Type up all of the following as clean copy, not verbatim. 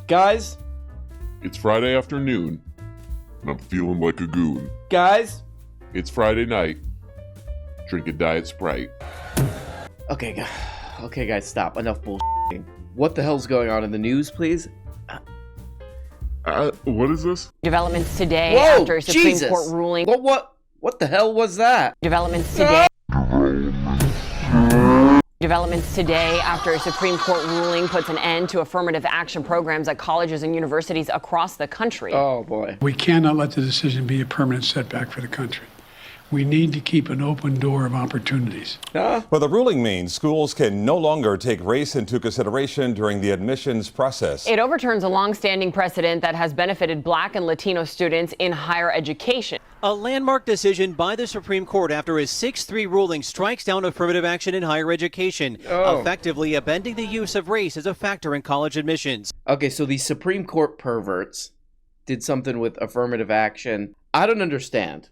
Guys? It's Friday afternoon, and I'm feeling like a goon. Guys? It's Friday night. Drinking Diet Sprite. Okay, guys, stop. Enough bullshitting. What the hell's going on in the news, please? What is this? Developments today Whoa, after a Supreme Jesus. Court ruling. What the hell was that? Developments today. Developments today after a Supreme Court ruling puts an end to affirmative action programs at colleges and universities across the country. Oh, boy. We cannot let the decision be a permanent setback for the country. We need to keep an open door of opportunities. Huh? Well, the ruling means schools can no longer take race into consideration during the admissions process. It overturns a long-standing precedent that has benefited Black and Latino students in higher education. A landmark decision by the Supreme Court after a 6-3 ruling strikes down affirmative action in higher education, effectively upending the use of race as a factor in college admissions. Okay, so these Supreme Court perverts did something with affirmative action. I don't understand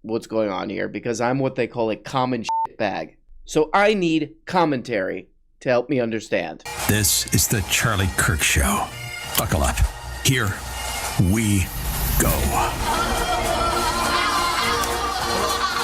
what's going on here because I'm what they call a common shit bag. So I need commentary to help me understand. This is the Charlie Kirk Show. Buckle up. Here we go.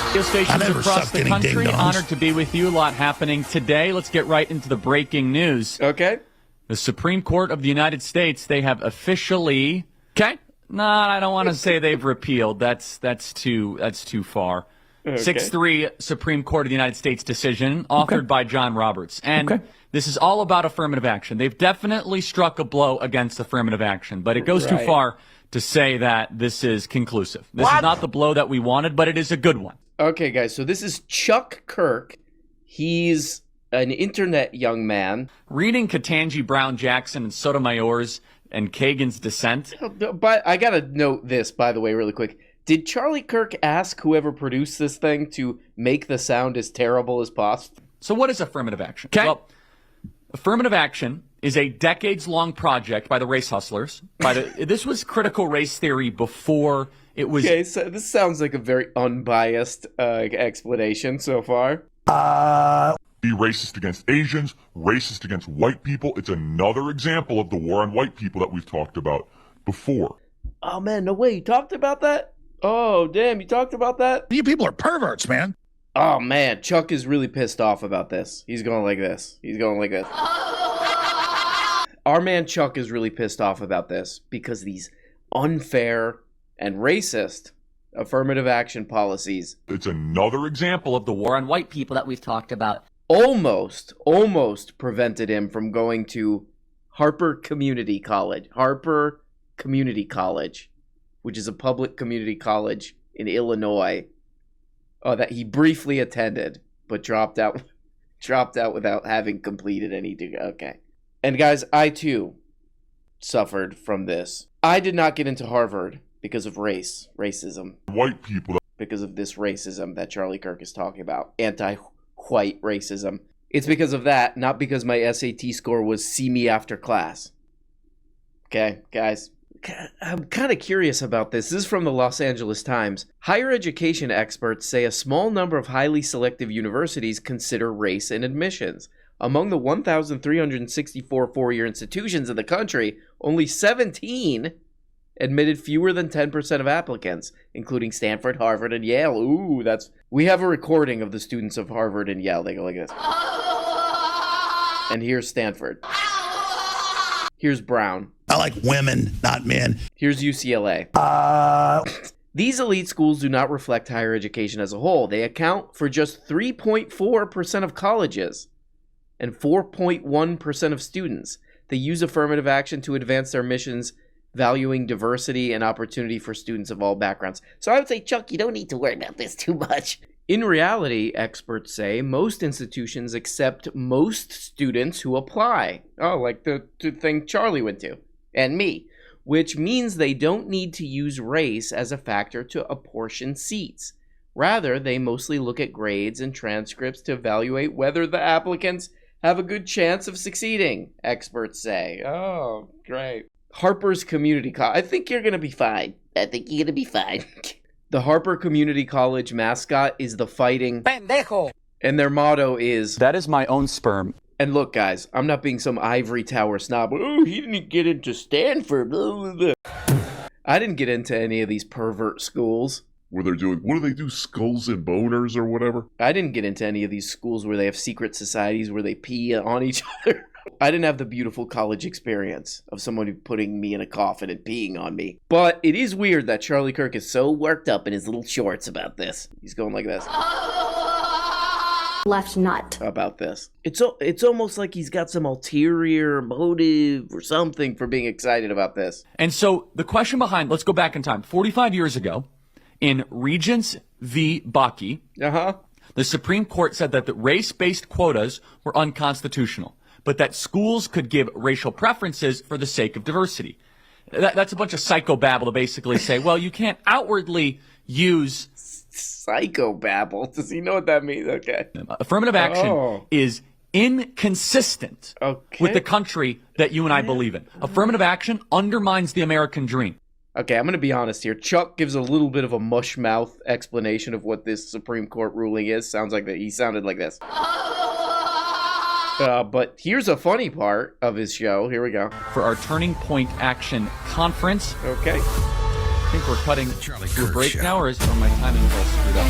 Radio stations across the country, honored to be with you. A lot happening today. Let's get right into the breaking news. Okay. The Supreme Court of the United States, they have officially... Okay. No, I don't want to say they've repealed. That's too far. Okay. 6-3 Supreme Court of the United States decision, authored by John Roberts. And this is all about affirmative action. They've definitely struck a blow against affirmative action, but it goes too far to say that this is conclusive. This is not the blow that we wanted, but it is a good one. Okay, guys, so this is Chuck Kirk. He's an internet young man. Reading Ketanji Brown Jackson and Sotomayor's and Kagan's dissent. But I gotta note this, by the way, really quick. Did Charlie Kirk ask whoever produced this thing to make the sound as terrible as possible? So what is affirmative action? Well, affirmative action is a decades-long project by the race hustlers. This was critical race theory before it was... Okay, so this sounds like a very unbiased explanation so far. Be racist against Asians, racist against white people. It's another example of the war on white people that we've talked about before. Oh, man, no way. You talked about that? Oh, damn, you talkked about that? You people are perverts, man. Oh, man, Chuck is really pissed off about this. He's going like this. He's going like this. Our man Chuck is really pissed off about this because these unfair and racist affirmative action policies. It's another example of the war on white people that we've talked about. Almost prevented him from going to Harper Community College, which is a public community college in Illinois, that he briefly attended, but dropped out without having completed any degree. Okay. And guys, I too suffered from this. I did not get into Harvard because of racism. White people. Because of this racism that Charlie Kirk is talking about. Anti-white racism. It's because of that, not because my SAT score was see me after class. Okay, guys. I'm kind of curious about this. This is from the Los Angeles Times. Higher education experts say a small number of highly selective universities consider race in admissions. Among the 1,364 four-year institutions in the country, only 17 admitted fewer than 10% of applicants, including Stanford, Harvard, and Yale. Ooh, we have a recording of the students of Harvard and Yale. They go like this. And here's Stanford. Here's Brown. I like women, not men. Here's UCLA. These elite schools do not reflect higher education as a whole. They account for just 3.4% of colleges and 4.1% of students. They use affirmative action to advance their missions, valuing diversity and opportunity for students of all backgrounds. So I would say, Chuck, you don't need to worry about this too much. In reality, experts say, most institutions accept most students who apply. Oh, like the thing Charlie went to, and me. Which means they don't need to use race as a factor to apportion seats. Rather, they mostly look at grades and transcripts to evaluate whether the applicants have a good chance of succeeding, experts say. Oh, great. Harper's Community College. I think you're going to be fine. The Harper Community College mascot is the Fighting Pendejo. And their motto is... That is my own sperm. And look, guys, I'm not being some ivory tower snob. Oh, he didn't get into Stanford. Blah, blah, blah. I didn't get into any of these pervert schools. Where they're doing, what do they do, skulls and boners or whatever? I didn't get into any of these schools where they have secret societies where they pee on each other. I didn't have the beautiful college experience of someone putting me in a coffin and peeing on me. But it is weird that Charlie Kirk is so worked up in his little shorts about this. He's going like this. Left nut. About this. It's almost like he's got some ulterior motive or something for being excited about this. And so the question behind, let's go back in time. 45 years ago, in Regents v. Bakke, the Supreme Court said that the race-based quotas were unconstitutional, but that schools could give racial preferences for the sake of diversity. That's a bunch of psychobabble to basically say, well, you can't outwardly use... Psychobabble? Does he know what that means? Okay. Affirmative action is inconsistent with the country that you and I believe in. Affirmative action undermines the American dream. Okay, I'm going to be honest here. Chuck gives a little bit of a mush mouth explanation of what this Supreme Court ruling is. Sounds like that. He sounded like this. But here's a funny part of his show. Here we go. For our Turning Point Action Conference. Okay. I think we're cutting to a break now, or is my timing all screwed up?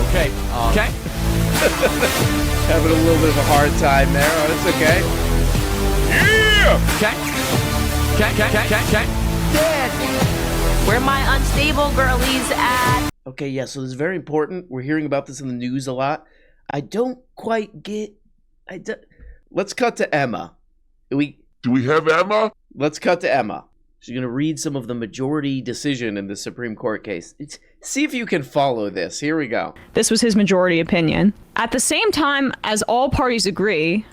Okay. Okay. Having a little bit of a hard time there. Oh, it's okay. Yeah! Okay. Dad, where my unstable girlies at? Okay, yeah, so this is very important. We're hearing about this in the news a lot. I don't quite get... Let's cut to Emma. Do we have Emma? Let's cut to Emma. She's going to read some of the majority decision in the Supreme Court case. See if you can follow this. Here we go. This was his majority opinion. At the same time, as all parties agree,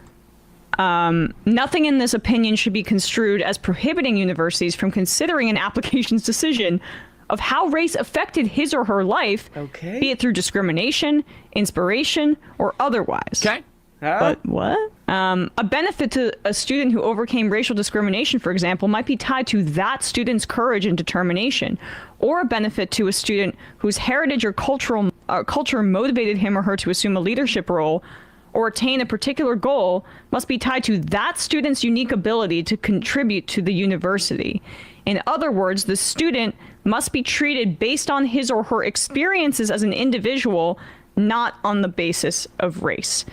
nothing in this opinion should be construed as prohibiting universities from considering an application's decision of how race affected his or her life, be it through discrimination, inspiration, or otherwise. Okay. But what? A benefit to a student who overcame racial discrimination, for example, might be tied to that student's courage and determination, or a benefit to a student whose heritage or culture motivated him or her to assume a leadership role or attain a particular goal must be tied to that student's unique ability to contribute to the university. In other words, the student must be treated based on his or her experiences as an individual, not on the basis of race.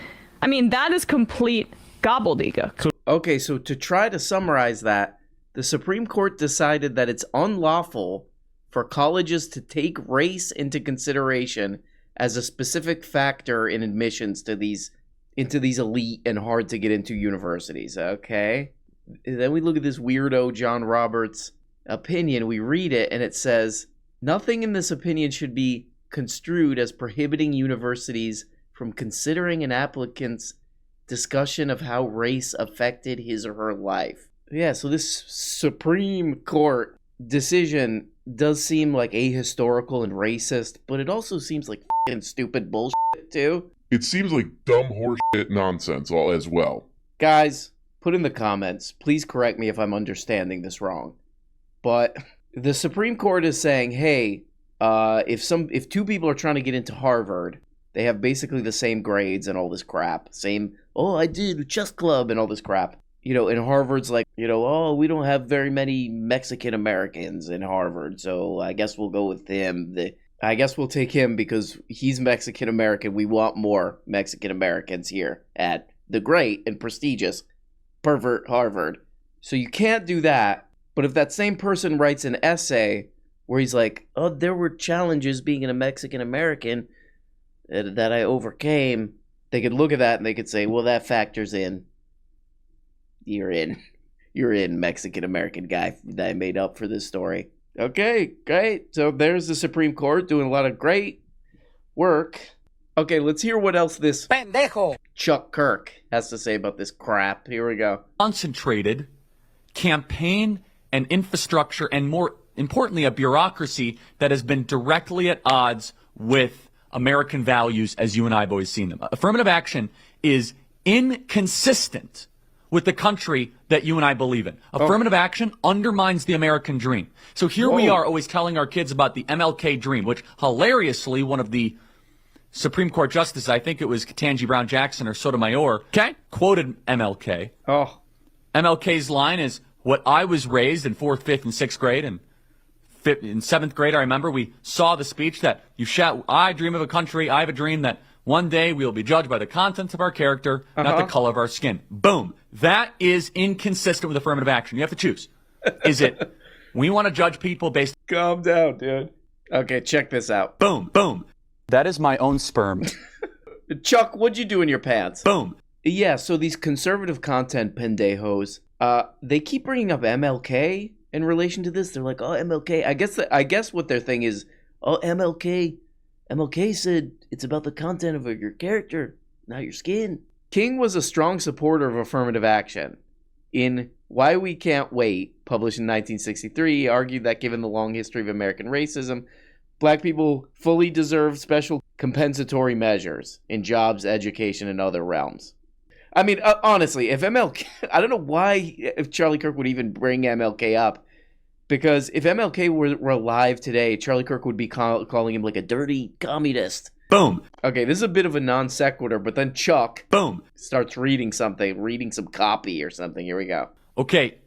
I mean, that is complete gobbledygook. Okay, so to try to summarize that, the Supreme Court decided that it's unlawful for colleges to take race into consideration as a specific factor in admissions to these elite and hard to get into universities. Okay? Then we look at this weirdo John Roberts opinion, we read it, and it says, nothing in this opinion should be construed as prohibiting universities from considering an applicant's discussion of how race affected his or her life. Yeah, so this Supreme Court decision does seem like ahistorical and racist, but it also seems like f***ing stupid bullshit, too. It seems like dumb horseshit nonsense all as well. Guys, put in the comments. Please correct me if I'm understanding this wrong. But the Supreme Court is saying, hey, if two people are trying to get into Harvard, they have basically the same grades and all this crap. Same, I did chess club and all this crap. You know, and Harvard's like, we don't have very many Mexican Americans in Harvard, so I guess we'll go with him. I guess we'll take him because he's Mexican American. We want more Mexican Americans here at the great and prestigious pervert Harvard. So you can't do that. But if that same person writes an essay where he's like, there were challenges being a Mexican American that I overcame, they could look at that and they could say, well, that factors in. You're in Mexican American guy that I made up for this story. Okay, great. So there's the Supreme Court doing a lot of great work. Okay, let's hear what else this pendejo Chuck Kirk has to say about this crap. Here we go. Concentrated campaign and infrastructure, and more importantly, a bureaucracy that has been directly at odds with American values as you and I have always seen them. Affirmative action is inconsistent with the country that you and I believe in. Affirmative action undermines the American dream. So here we are always telling our kids about the MLK dream, which hilariously one of the Supreme Court justice, I think it was Ketanji Brown Jackson or Sotomayor, quoted MLK. Oh. MLK's line is, what I was raised in 4th, 5th, and 6th grade, and in 7th grade, I remember we saw the speech that I dream of a country, I have a dream that one day we will be judged by the contents of our character, not the color of our skin. Boom. That is inconsistent with affirmative action. You have to choose. Is it, we want to judge people based... Calm down, dude. Okay, check this out. Boom, boom. That is my own sperm. Chuck, what'd you do in your pants? Boom. Yeah, so these conservative content pendejos, they keep bringing up MLK in relation to this. They're like, oh, MLK. I guess what their thing is, oh, MLK said it's about the content of your character, not your skin. King was a strong supporter of affirmative action. In Why We Can't Wait, published in 1963, he argued that given the long history of American racism, black people fully deserve special compensatory measures in jobs, education, and other realms. I mean, honestly, if MLK... I don't know why if Charlie Kirk would even bring MLK up. Because if MLK were alive today, Charlie Kirk would be calling him like a dirty communist. Boom. Okay, this is a bit of a non sequitur, but then Chuck... Boom. Starts reading some copy or something. Here we go. Okay.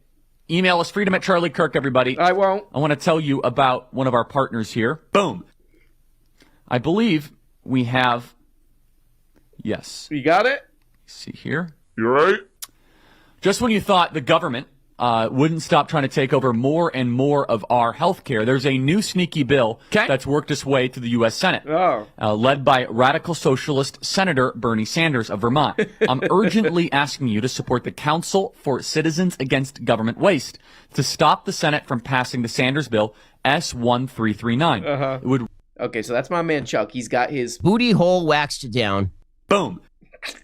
Email us freedom@charliekirk, everybody. I won't. I want to tell you about one of our partners here. Boom. I believe we have... Yes. You got it? See here. You right? Just when you thought the government wouldn't stop trying to take over more and more of our health care, there's a new sneaky bill that's worked its way to the U.S. Senate, led by radical socialist Senator Bernie Sanders of Vermont. I'm urgently asking you to support the Council for Citizens Against Government Waste to stop the Senate from passing the Sanders bill S1339. It would... Okay, so that's my man Chuck. He's got his... booty hole waxed down. Boom.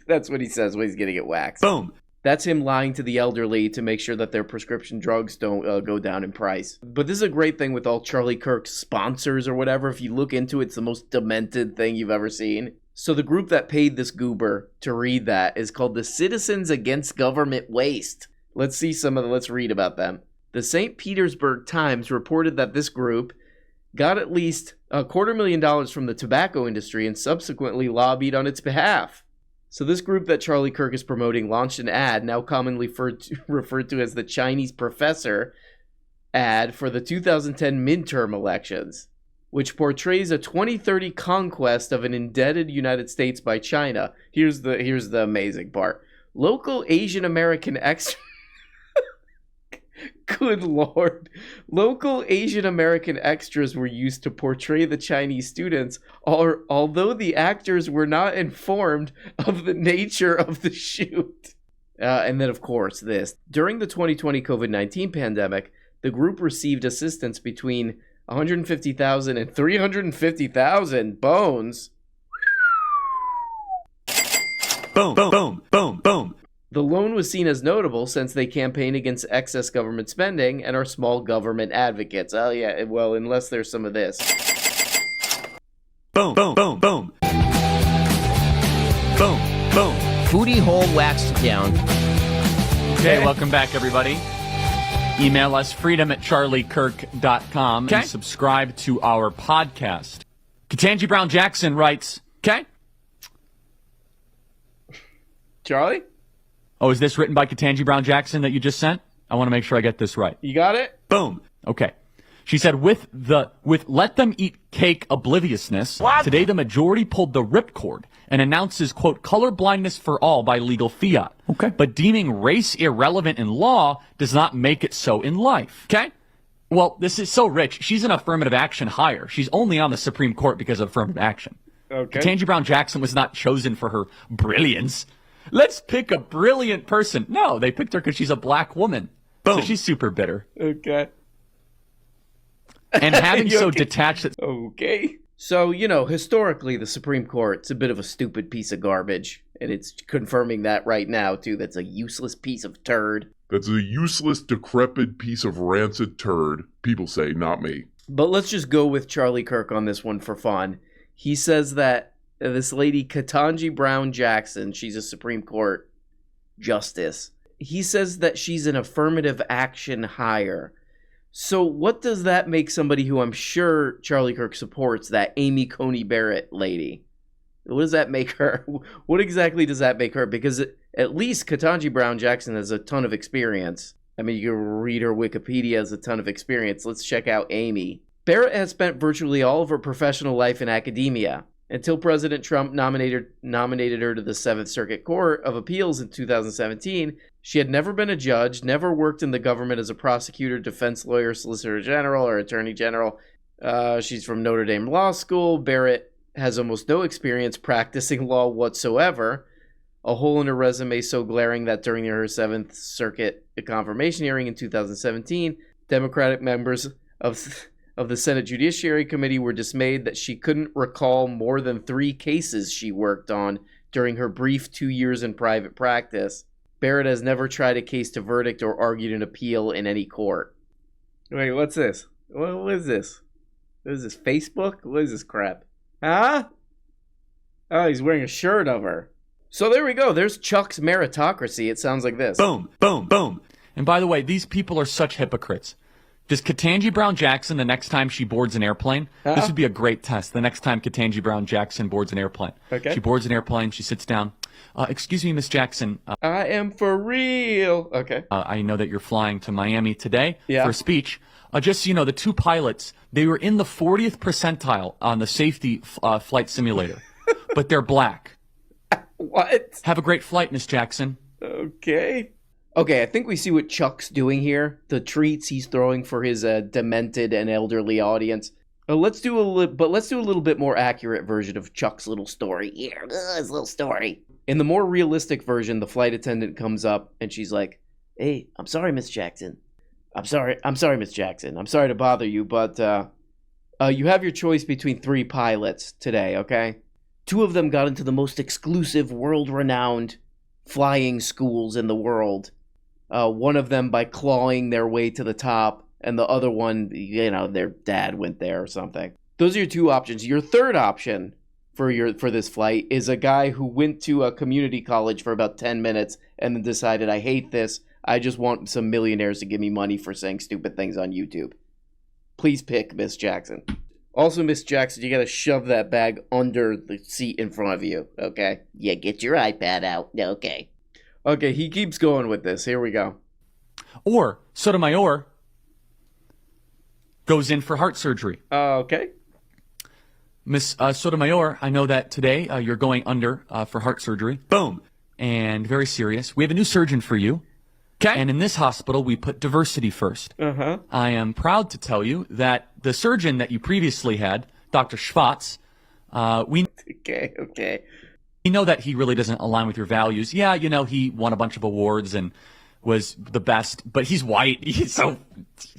That's what he says when he's going to get waxed. Boom. That's him lying to the elderly to make sure that their prescription drugs don't go down in price. But this is a great thing with all Charlie Kirk's sponsors or whatever. If you look into it, it's the most demented thing you've ever seen. So the group that paid this goober to read that is called the Citizens Against Government Waste. Let's read about them. The St. Petersburg Times reported that this group got at least $250,000 from the tobacco industry and subsequently lobbied on its behalf. So this group that Charlie Kirk is promoting launched an ad, now commonly referred to as the Chinese Professor ad, for the 2010 midterm elections, which portrays a 2030 conquest of an indebted United States by China. Here's the amazing part. Local Asian American Good Lord. Local Asian American extras were used to portray the Chinese students, although the actors were not informed of the nature of the shoot. And then, of course, this. During the 2020 COVID-19 pandemic, the group received assistance between $150,000 and $350,000 bones. Boom, boom, boom, boom, boom. The loan was seen as notable since they campaign against excess government spending and are small government advocates. Oh, yeah, well, unless there's some of this. Boom, boom, boom, boom. Boom, boom. Booty hole waxed down. Okay, welcome back, everybody. Email us freedom@charliekirk.com and subscribe to our podcast. Ketanji Brown Jackson writes, Charlie? Oh, is this written by Ketanji Brown Jackson that you just sent? I want to make sure I get this right. You got it? Boom. Okay. She said, with let them eat cake obliviousness, today the majority pulled the ripcord and announces, quote, color blindness for all by legal fiat. Okay. But deeming race irrelevant in law does not make it so in life. Okay? Well, this is so rich. She's an affirmative action hire. She's only on the Supreme Court because of affirmative action. Okay. Ketanji Brown Jackson was not chosen for her brilliance. Let's pick a brilliant person. No, they picked her because she's a black woman. Boom. So she's super bitter. Okay. And having so detached... Okay. So, historically, the Supreme Court's a bit of a stupid piece of garbage. And it's confirming that right now, too. That's a useless piece of turd. That's a useless, decrepit piece of rancid turd. People say, not me. But let's just go with Charlie Kirk on this one for fun. He says that this lady, Ketanji Brown Jackson, she's a Supreme Court justice. He says that she's an affirmative action hire. So what does that make somebody who I'm sure Charlie Kirk supports, that Amy Coney Barrett lady? What does that make her? What exactly does that make her? Because at least Ketanji Brown Jackson has a ton of experience. I mean, you can read her Wikipedia as a ton of experience. Let's check out Amy. Barrett has spent virtually all of her professional life in academia. Until President Trump nominated her to the 7th Circuit Court of Appeals in 2017, she had never been a judge, never worked in the government as a prosecutor, defense lawyer, solicitor general, or attorney general. She's from Notre Dame Law School. Barrett has almost no experience practicing law whatsoever, a hole in her resume so glaring that during her 7th Circuit confirmation hearing in 2017, Democratic members of the Senate Judiciary Committee were dismayed that she couldn't recall more than 3 cases she worked on during her brief 2 years in private practice. Barrett has never tried a case to verdict or argued an appeal in any court. Wait, what's this? What is this? What is this, Facebook? What is this crap? Huh? Oh, he's wearing a shirt of her. So there we go. There's Chuck's meritocracy. It sounds like this. Boom, boom, boom. And by the way, these people are such hypocrites. Does Ketanji Brown Jackson, the next time she boards an airplane, this would be a great test. The next time Ketanji Brown Jackson boards an airplane. Okay. She boards an airplane, she sits down. Excuse me, Miss Jackson. I am for real. Okay. I know that you're flying to Miami today for a speech. Just so you know, the 2 pilots, they were in the 40th percentile on the safety flight simulator, but they're black. What? Have a great flight, Miss Jackson. Okay. Okay, I think we see what Chuck's doing here. The treats he's throwing for his demented and elderly audience. Let's do a little bit more accurate version of Chuck's little story here. His little story. In the more realistic version, the flight attendant comes up and she's like, "Hey, I'm sorry, Miss Jackson. I'm sorry, Miss Jackson. I'm sorry to bother you, but you have your choice between 3 pilots today, okay? 2 of them got into the most exclusive, world-renowned flying schools in the world. One of them by clawing their way to the top, and the other one, their dad went there or something. Those are your 2 options. Your third option for this flight is a guy who went to a community college for about 10 minutes and then decided, I hate this. I just want some millionaires to give me money for saying stupid things on YouTube. Please pick Miss Jackson. Also, Miss Jackson, you gotta shove that bag under the seat in front of you, okay? Yeah, get your iPad out. Okay. Okay, he keeps going with this. Here we go. Or Sotomayor goes in for heart surgery. Okay. Miss Sotomayor, I know that today you're going under for heart surgery. Boom. And very serious. We have a new surgeon for you. Okay. And in this hospital, we put diversity first. Uh-huh. I am proud to tell you that the surgeon that you previously had, Dr. Schwartz, Okay. We know that he really doesn't align with your values. Yeah, he won a bunch of awards and was the best, but he's white. So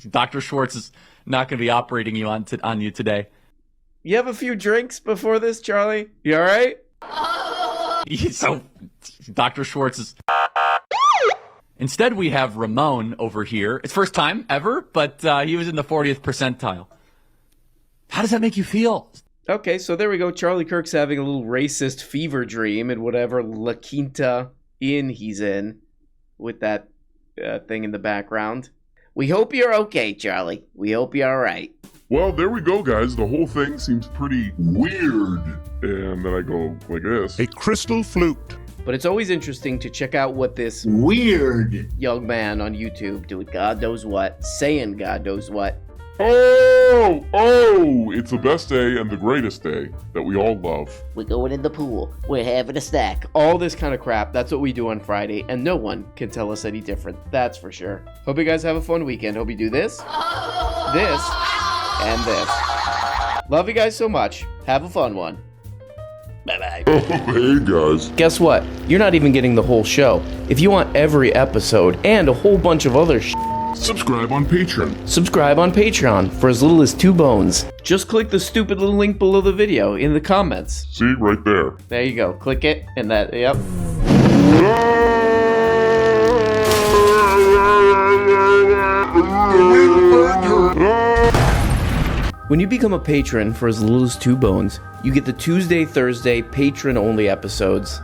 Dr. Schwartz is not going to be operating on you today. You have a few drinks before this, Charlie? You all right? So Dr. Schwartz is... Instead, we have Ramon over here. It's first time ever, but he was in the 40th percentile. How does that make you feel? Okay, so there we go. Charlie Kirk's having a little racist fever dream in whatever La Quinta Inn he's in with that thing in the background. We hope you're okay, Charlie. We hope you're all right. Well, there we go, guys. The whole thing seems pretty weird. And then I go like this. A crystal flute. But it's always interesting to check out what this weird young man on YouTube doing God knows what, saying God knows what. Oh, it's the best day and the greatest day that we all love. We're going in the pool. We're having a snack. All this kind of crap. That's what we do on Friday, and no one can tell us any different. That's for sure. Hope you guys have a fun weekend. Hope you do this, this, and this. Love you guys so much. Have a fun one. Bye-bye. Oh, hey, guys. Guess what? You're not even getting the whole show. If you want every episode and a whole bunch of other subscribe on Patreon. Subscribe on Patreon for as little as 2 bones. Just click the stupid little link below the video in the comments. See, right there. There you go. Click it, and that, yep. When you become a patron for as little as 2 bones, you get the Tuesday, Thursday, patron-only episodes.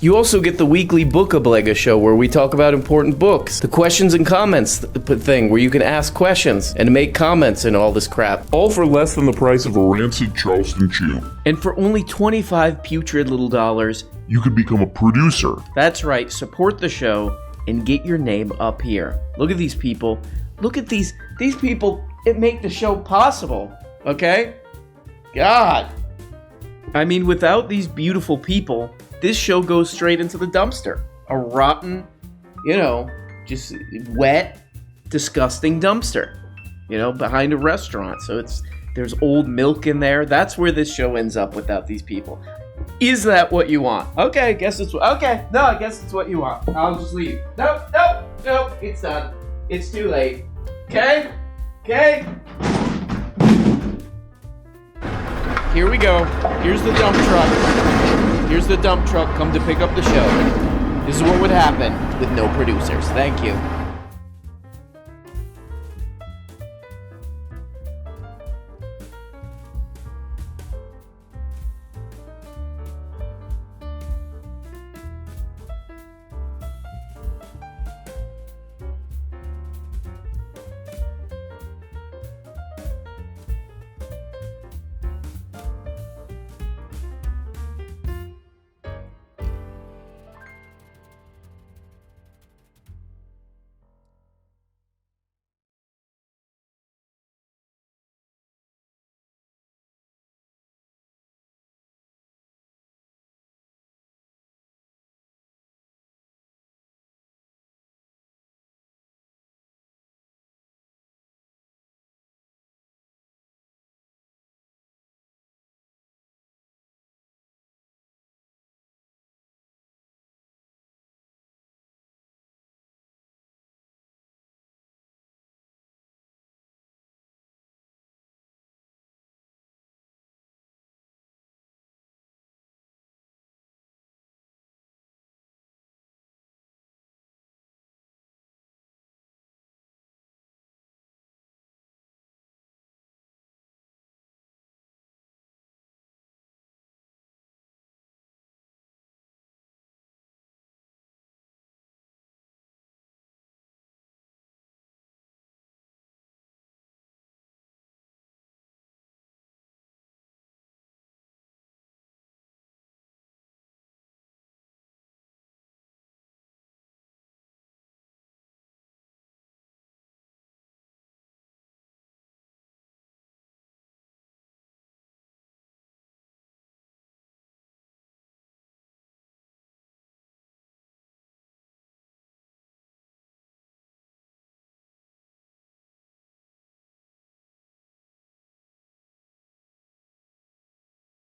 You also get the weekly Book Oblega show where we talk about important books. The questions and comments thing where you can ask questions and make comments and all this crap. All for less than the price of a rancid Charleston Chew. And for only 25 putrid little dollars, you could become a producer. That's right, support the show and get your name up here. Look at these people. Look at these people. It make the show possible, okay? God. I mean, without these beautiful people, this show goes straight into the dumpster. A rotten, just wet, disgusting dumpster, behind a restaurant. So there's old milk in there. That's where this show ends up without these people. Is that what you want? Okay, I guess it's what you want. I'll just leave. Nope, it's done. It's too late. Okay? Here we go. Here's the dump truck. Come to pick up the show. This is what would happen with no producers. Thank you.